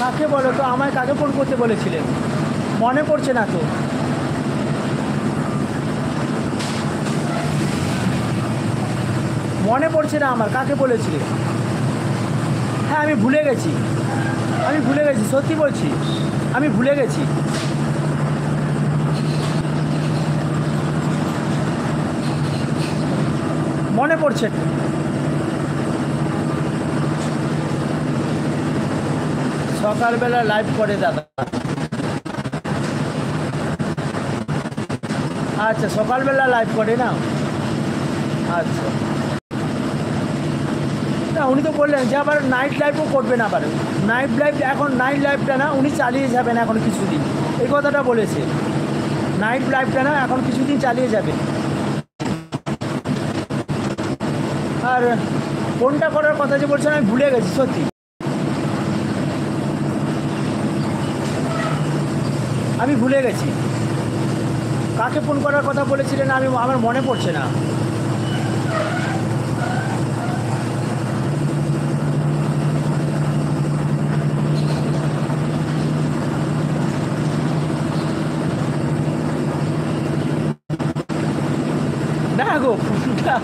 কাকে বলো তো, আমায় কাকে ফোন করতে বলেছিলেন? মনে পড়ছে না তো। মনে পড়ছে না আমার, কাকে বলেছিলেন? হ্যাঁ আমি ভুলে গেছি, আমি ভুলে গেছি, সত্যি বলছি আমি ভুলে গেছি। মনে পড়ছে। সকালবেলা লাইভ করে দাদা। আচ্ছা সকালবেলা লাইভ করে না? আচ্ছা না, উনি তো বললেন যে আবার নাইট লাইভও করবেন। আবার নাইট লাইভ, এখন নাইট লাইভটা না উনি চালিয়ে যাবেন এখন কিছুদিন, এই কথাটা বলেছে। নাইট লাইভটা না এখন কিছুদিন চালিয়ে যাবে। আর ফোনটা করার কথা যে বলছেন আমি ভুলে গেছি সত্যি, আমি ভুলে গেছি কাকে ফোন করার কথা বলেছিলেন, আমার মনে পড়ছে না। না গো, ফোনটা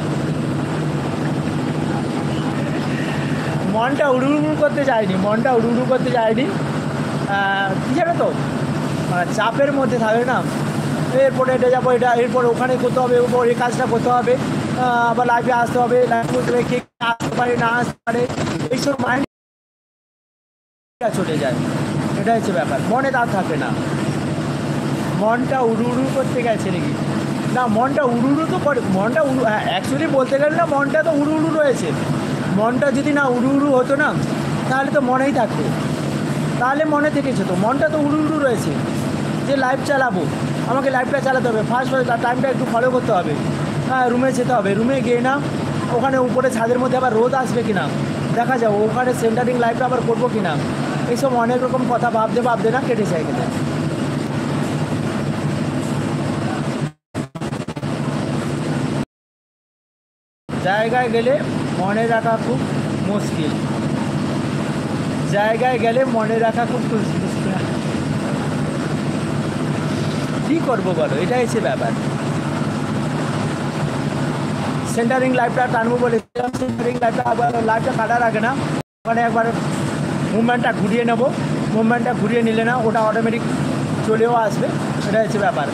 মনটা উড়ুড়ু করতে যায়নি, মনটা উড়ুড়ু করতে যায়নি। কী জানো তো, চাপের মধ্যে থাকে না, এরপরে এটা যাবো, এটা এরপরে ওখানে করতে হবে, ওপর এই কাজটা করতে হবে, আবার লাইফে আসতে হবে, লাইফ করতে হবে, কে আসতে পারে না আসতে পারে, এইসব মাইন্ড চলে যায়। এটা হচ্ছে ব্যাপার, মনে তার থাকে না। মনটা উড়ুড়ু করতে গেছে নাকি? না মনটা উড়ুড়ু তো করে, মনটা হ্যাঁ অ্যাকচুয়ালি বলতে গেলে না মনটা তো উড়ুড়ু রয়েছে। মনটা যদি না উড়ুড়ু হতো না তাহলে তো মনেই থাকতো, তাহলে মনে থেকেছে তো, মনটা তো উড়ুড়ু রয়েছে যে লাইভ চালাবো, আমাকে লাইভটা চালাতে হবে। ফার্স্ট টাইমটা একটু ফলো করতে হবে। হ্যাঁ রুমে যেতে হবে, রুমে গিয়ে না ওখানে উপরে ছাদের মধ্যে আবার রোদ আসবে কি না দেখা যাবে, ওখানে সেন্টারিং লাইভটা আবার করবো কি না, এইসব অনেক রকম কথা ভাবতে ভাবতে না কেটে যায় কেটে। জায়গায় গেলে মনে রাখা খুব মুশকিল, জায়গায় গেলে মনে রাখা খুব মুশকিল। কী করবো বলো, এটাই হচ্ছে ব্যাপার। সেন্টারিং লাইভটা টানবো বলেছিলাম, সেন্টারিং লাইভটা আবার লাইভটা কাটার আগে না ওখানে একবার মুভমেন্টটা ঘুরিয়ে নেব, মুভমেন্টটা ঘুরিয়ে নিলে না ওটা অটোমেটিক চলেও আসবে, এটা হচ্ছে ব্যাপার।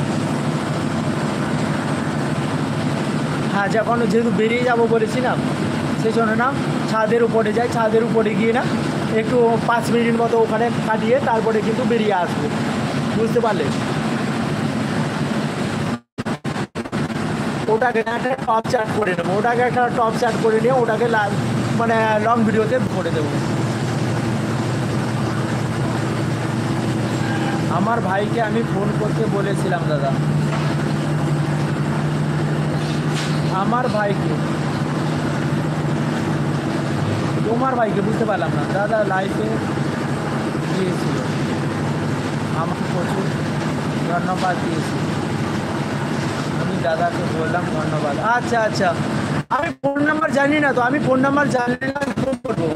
হ্যাঁ যখন যেহেতু বেরিয়ে যাবো বলেছিলাম সেই জন্য না ছাদের উপরে যাই, ছাদের উপরে গিয়ে না একটু 5 মিনিট মতো ওখানে কাটিয়ে তারপরে কিন্তু বেরিয়ে আসবো, বুঝতে পারলে? ওটাকে একটা টপ চার্ট করে নেবো, ওটাকে একটা টপ চার্ট করে নিয়ে ওটাকে মানে লং ভিডিওতে করে দেবো। আমার ভাইকে আমি ফোন করতে বলেছিলাম দাদা, আমার ভাইকে, তোমার ভাইকে বুঝতে পারলাম না দাদা, লাইফে দিয়েছিল আমাকে প্রচুর ধন্যবাদ দিয়েছিল, আমি দাদাকে বললাম ধন্যবাদ। আচ্ছা আচ্ছা, আমি ফোন নাম্বার জানি না তো, আমি ফোন নাম্বার জানি না, ফোন করবো,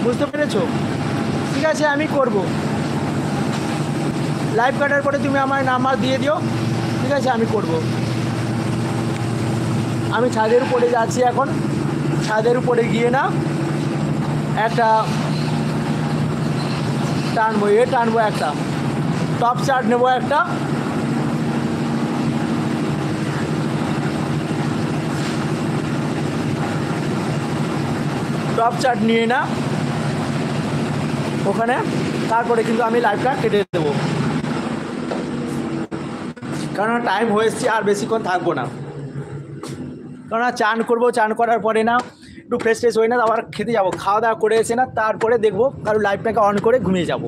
বুঝতে পেরেছো? ঠিক আছে আমি করব, লাইভ কাটার পরে তুমি আমার নাম্বার দিয়ে দিও, ঠিক আছে আমি করব। আমি ছাদের উপরে যাচ্ছি এখন, ছাদের উপরে গিয়ে না একটা টানবো, টানবো একটা টপ চার্ট নেবো, একটা টপ চার্ট নিয়ে না ওখানে, তারপরে কিন্তু আমি লাইভটা কেটে দেবো, কারণ টাইম হয়েছে আর বেশিক্ষণ থাকবো না। কারণ চান করবো, চান করার পরে না একটু ফ্রেশ ট্রেশ হয়ে না আবার খেতে যাবো, খাওয়া দাওয়া করে এসে না তারপরে দেখবো কারো লাইভটাকে অন করে ঘুমিয়ে যাব।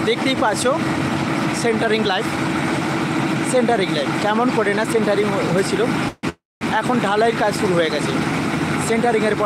দেখতেই পাচ্ছ সেন্টারিং লাইভ, সেন্টারিং লাইভ কেমন করে না সেন্টারিং হয়েছিল, এখন ঢালাইয়ের কাজ শুরু হয়ে গেছে। সেন্টারিংয়ের পরে